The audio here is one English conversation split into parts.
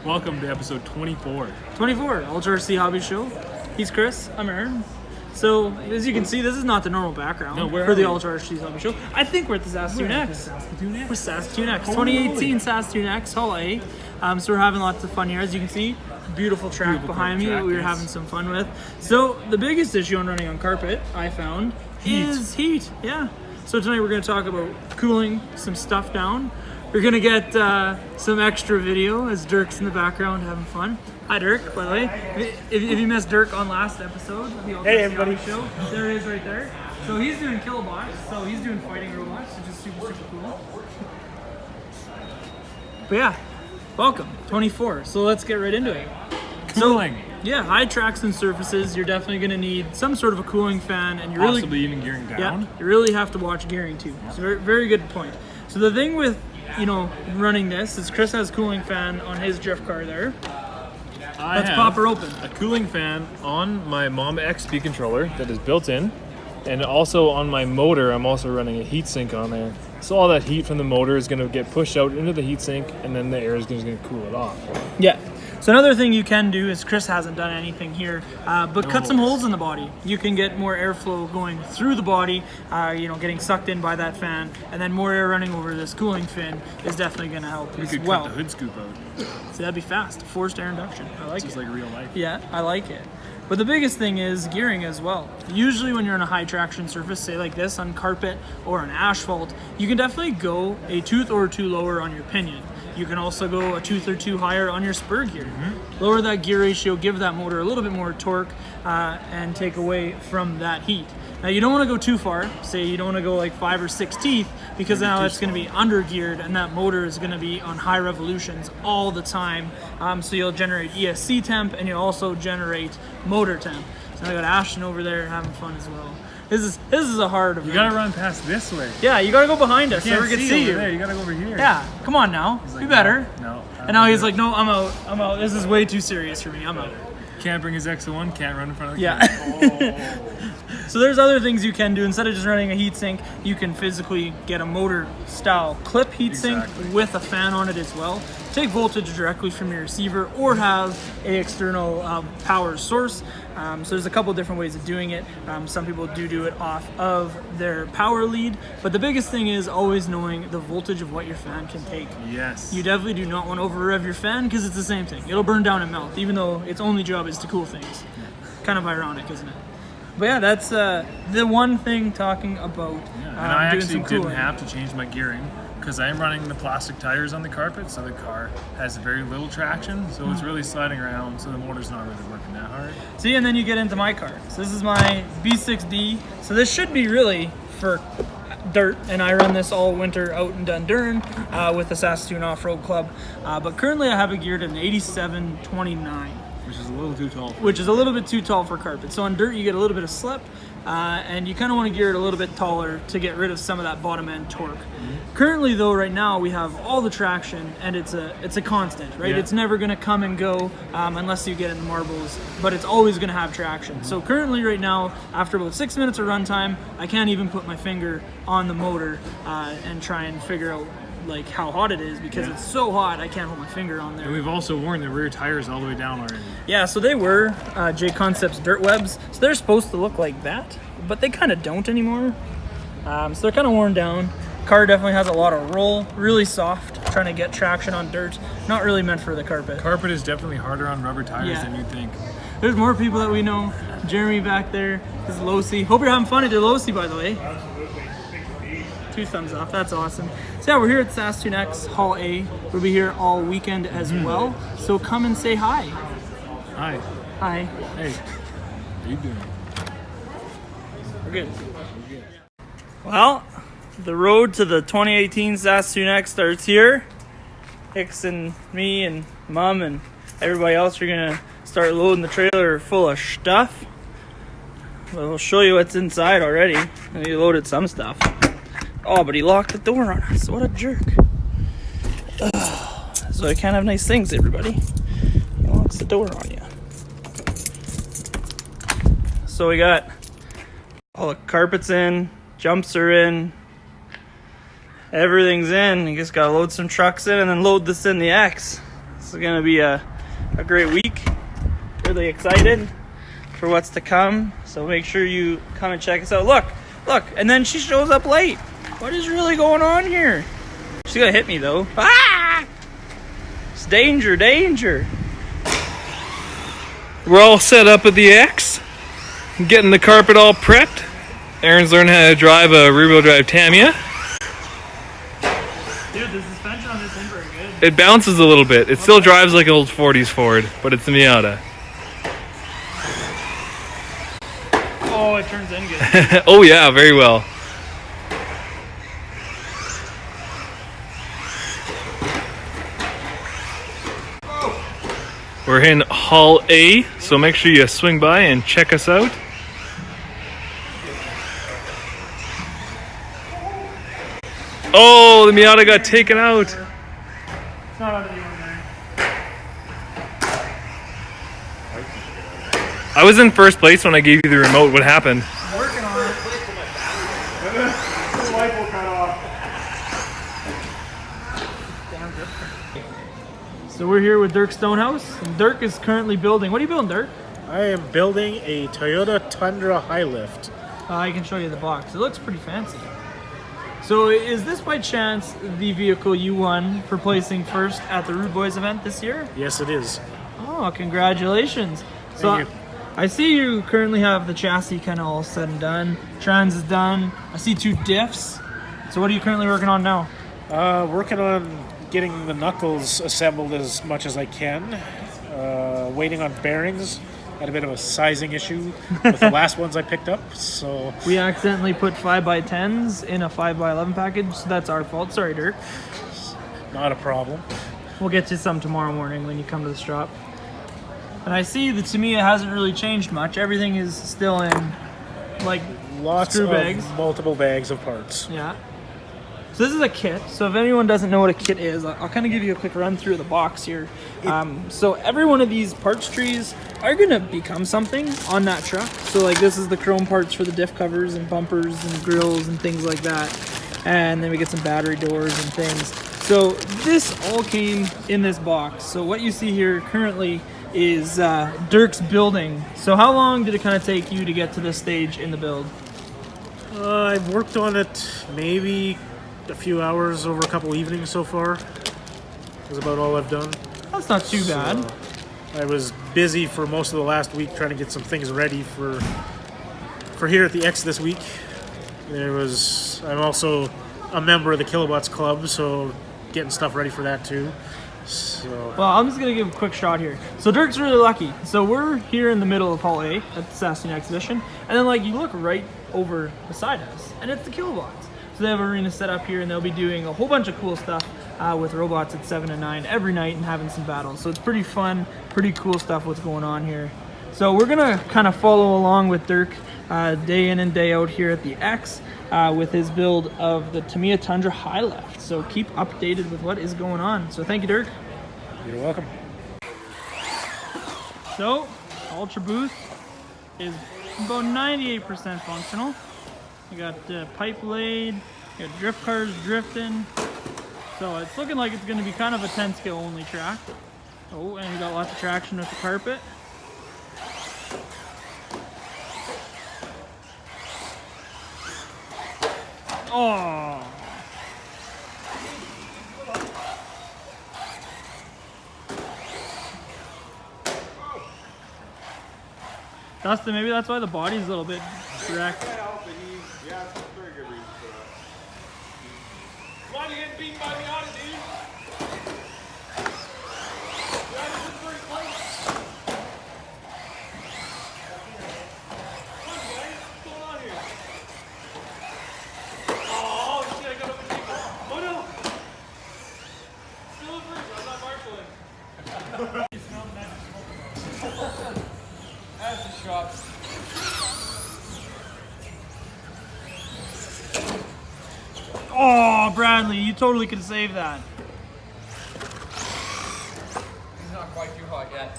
Welcome to episode 24. 24, Ultra RC Hobbies Show. He's Chris, I'm Aaron. So, as you can see, this is not the normal background for the Ultra RC Hobbies Show. I think we're at the Saskatoon X. We're Saskatoon X. 2018 Saskatoon X, Hall A. So we're having lots of fun here. As you can see, beautiful track behind me that we were having some fun with. So, the biggest issue on running on carpet, I found, is heat. Yeah. So tonight we're going to talk about cooling some stuff down. We're going to get some extra video as Dirk's in the background having fun. Hi Dirk, by the way. If you missed Dirk on last episode of the Ultra RC Hobbies Show, there he is right there. So he's doing kilobots, so he's doing fighting robots, which is super cool. But yeah, welcome, 24. So let's get right into it. Cooling. So, yeah, high tracks and surfaces, you're definitely going to need some sort of a cooling fan, and you Possibly even gearing down. Yeah, you really have to watch gearing too. It's a very good point. So the thing with running this is Chris has a cooling fan on his drift car there. Let's pop her open. A cooling fan on my Mama XP controller that is built in, and also on my motor I'm also running a heatsink on there. So all that heat from the motor is going to get pushed out into the heatsink, and then the air is going to cool it off. Yeah. So another thing you can do is Chris hasn't done anything here, but cut some holes in the body. You can get more airflow going through the body, getting sucked in by that fan, and then more air running over this cooling fin is definitely going to help as We could well. cut the hood scoop out. So that'd be fast. Forced air induction. I like it. Just like real life. Yeah, I like it. But the biggest thing is gearing as well. Usually when you're on a high traction surface, say like this on carpet or on asphalt, you can definitely go a tooth or two lower on your pinion. You can also go a tooth or two higher on your spur gear. Lower that gear ratio, give that motor a little bit more torque, and take away from that heat. Now you don't want to go too far. Say you don't want to go like 5 or 6 teeth, because now it's going to be under geared and that motor is going to be on high revolutions all the time. So you'll generate ESC temp and you'll also generate motor temp. So I got Ashton over there having fun as well. This is a hard event. You gotta run past this way. Yeah, you gotta go behind us so we can see you. There. You gotta go over here. Yeah, come on now. Be better. No. And now he's like, no, I'm out. This is way too serious for me. I'm out. Can't bring his X01, can't run in front of the camera. So there's other things you can do. Instead of just running a heatsink, you can physically get a motor style clip heatsink with a fan on it as well. Take voltage directly from your receiver or have an external power source. So there's a couple different ways of doing it. Some people do it off of their power lead, but the biggest thing is always knowing the voltage of what your fan can take. Yes. You definitely do not want to over rev your fan because it's the same thing. It'll burn down and melt, even though its only job is to cool things. Kind of ironic, isn't it? But yeah, that's the one thing talking about and I actually doing some didn't have to change my gearing because I'm running the plastic tires on the carpet, so the car has very little traction, so it's really sliding around, so the motor's not really working that hard. See, and then you get into my car. So this is my B6D. So this should be really for dirt, and I run this all winter out in Dundurn with the Saskatoon Off-Road Club. But currently I have it geared at an 87-29. Which is a little too tall. Which is a little bit too tall for carpet. So on dirt you get a little bit of slip, and you kind of want to gear it a little bit taller to get rid of some of that bottom end torque. Currently though, right now we have all the traction, and it's a constant, right? It's never going to come and go unless you get in the marbles, but it's always going to have traction. So currently right now, after about 6 minutes of runtime, I can't even put my finger on the motor and try and figure out like how hot it is, because it's so hot I can't put my finger on there. And we've also worn the rear tires all the way down already. Yeah, so they were J Concepts dirt webs, so they're supposed to look like that, but they kind of don't anymore. So they're kind of worn down. Car definitely has a lot of roll, really soft, trying to get traction on dirt. Not really meant for the carpet. Carpet is definitely harder on rubber tires than you'd think. There's more people that we know. Jeremy back there is Losi. Hope you're having fun at your Losi, by the way. 2 thumbs up, that's awesome. So yeah, we're here at Saskatoon X Hall A. We'll be here all weekend as well. So come and say hi. Hi. Hi. Hey. How you doing? We're good. Well, the road to the 2018 Saskatoon X starts here. Hicks and me and Mom and everybody else are gonna start loading the trailer full of stuff. We'll show you what's inside already. We loaded some stuff. Oh, but he locked the door on us. What a jerk. So I can't have nice things, everybody. He locks the door on you. So we got all the carpets in, jumps are in, everything's in. You just gotta load some trucks in and then load this in the X. This is gonna be a great week. Really excited for what's to come. So make sure you come and check us out. Look, and then she shows up late. What is really going on here? She's gonna hit me though. Ah! It's danger. We're all set up at the X, getting the carpet all prepped. Aaron's learning how to drive a rear-wheel drive Tamiya. Dude, the suspension on this isn't very good. It bounces a little bit. It still drives like an old 40s Ford, but it's a Miata. Oh, it turns in good. Oh yeah, very well. We're in Hall A, so make sure you swing by and check us out. Oh, the Miata got taken out. It's not out of the ordinary. I was in first place when I gave you the remote. What happened? I'm working on it. The light will cut off. Damn good. So we're here with Dirk Stonehouse, and Dirk is currently building. What are you building, Dirk? I am building a Toyota Tundra high lift. I can show you the box. It looks pretty fancy. So is this by chance the vehicle you won for placing first at the Rude Boys event this year? Yes, it is. Oh, congratulations. So Thank you. I see you currently have the chassis kind of all said and done. Trans is done. I see 2 diffs. So what are you currently working on now? Working on getting the knuckles assembled as much as I can. Waiting on bearings. Had a bit of a sizing issue with the last ones I picked up, so... We accidentally put 5x10s in a 5x11 package, so that's our fault. Sorry, Dirk. Not a problem. We'll get you some tomorrow morning when you come to the shop. And I see the Tamiya hasn't really changed much. Everything is still in, like, Lots screw of bags. multiple bags of parts. Yeah. So this is a kit. So if anyone doesn't know what a kit is, I'll kind of give you a quick run through the box here. So every one of these parts trees are going to become something on that truck. So like this is the chrome parts for the diff covers and bumpers and grills and things like that. And then we get some battery doors and things. So this all came in this box. So what you see here currently is Dirk's building. So how long did it kind of take you to get to this stage in the build? I've worked on it maybe a few hours over a couple evenings so far. That's about all I've done. That's not too bad. I was busy for most of the last week trying to get some things ready for here at the X this week. I'm also a member of the Kilowatts Club, so getting stuff ready for that too. So Well, I'm just going to give a quick shot here. So Dirk's really lucky. So we're here in the middle of Hall A at the Saskatoon Exhibition. And then like you look right over beside us and it's the Kilowatts. So they have arena set up here and they'll be doing a whole bunch of cool stuff with robots at 7 and 9 every night and having some battles. So it's pretty fun, pretty cool stuff what's going on here. So we're going to kind of follow along with Dirk day in and day out here at the X with his build of the Tamiya Tundra High Lift. So keep updated with what is going on. So thank you, Dirk. you're welcome. So Ultra Boost is about 98% functional. You got pipe laid, you got drift cars drifting. So it's looking like it's going to be kind of a 10 scale only track. Oh, and you got lots of traction with the carpet. Oh. Dustin, maybe that's why the body's a little bit wrecked. Why are you getting beaten by Miata, dude? Oh, Bradley, you totally could save that. It's not quite too hot yet.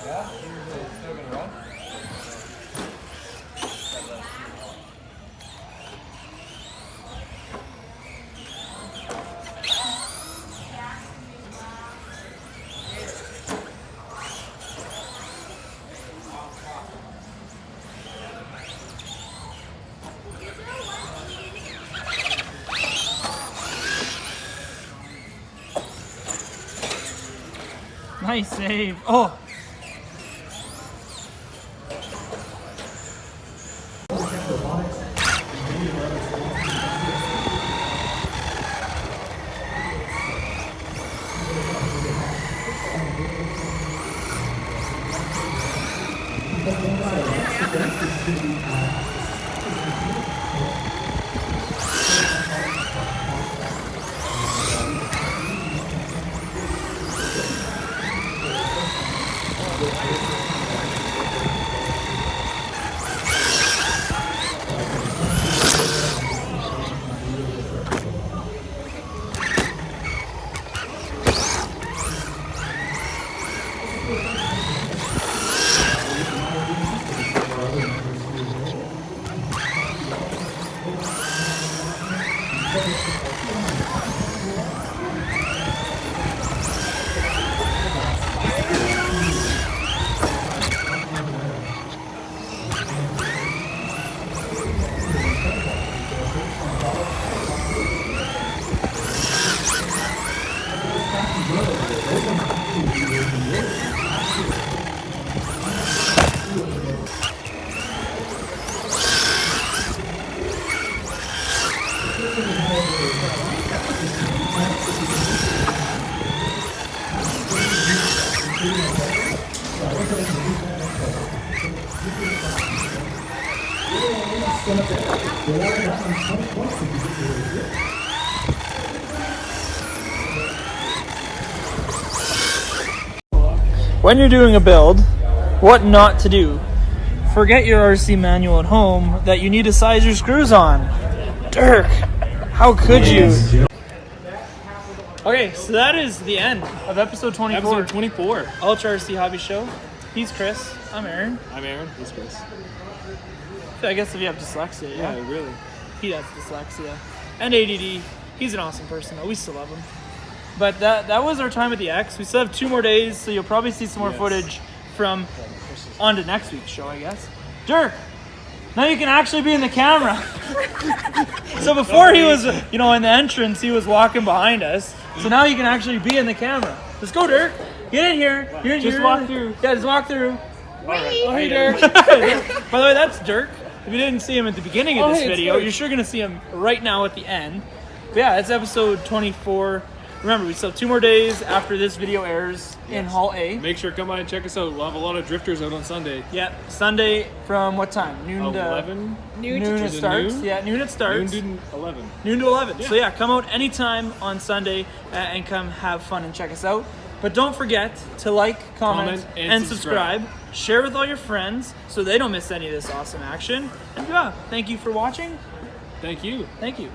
Yeah? It's still gonna run? Nice save. Oh. When you're doing a build, what not to do. Forget your RC manual at home that you need to size your screws on. Dirk, how could you? Okay, so that is the end of episode 24. Episode 24. Ultra RC Hobby Show. He's Chris. I'm Aaron. I'm Aaron. He's Chris. I guess if you have dyslexia, yeah. Yeah, really. He has dyslexia. And ADD. He's an awesome person, though. We still love him. But that was our time at the X. We still have 2 more days, so you'll probably see some more footage from on to next week's show, I guess. Dirk, now you can actually be in the camera. So before he was, in the entrance, he was walking behind us. So now you can actually be in the camera. Let's go, Dirk. Get in here. You're in Just here. walk through. Yeah, just walk through. All right. Oh, hey, Dirk. By the way, that's Dirk. If you didn't see him at the beginning of this video, you're sure going to see him right now at the end. But yeah, it's episode 24. Remember, we still have 2 more days after this video airs in Hall A. Make sure to come by and check us out. We'll have a lot of drifters out on Sunday. Yeah, Sunday from what time? Noon 11? Noon it starts. Noon? Yeah, noon it starts. Noon to 11. Noon to 11. Yeah. So yeah, come out anytime on Sunday and come have fun and check us out. But don't forget to like, comment and subscribe. Share with all your friends so they don't miss any of this awesome action. And yeah, thank you for watching. Thank you. Thank you.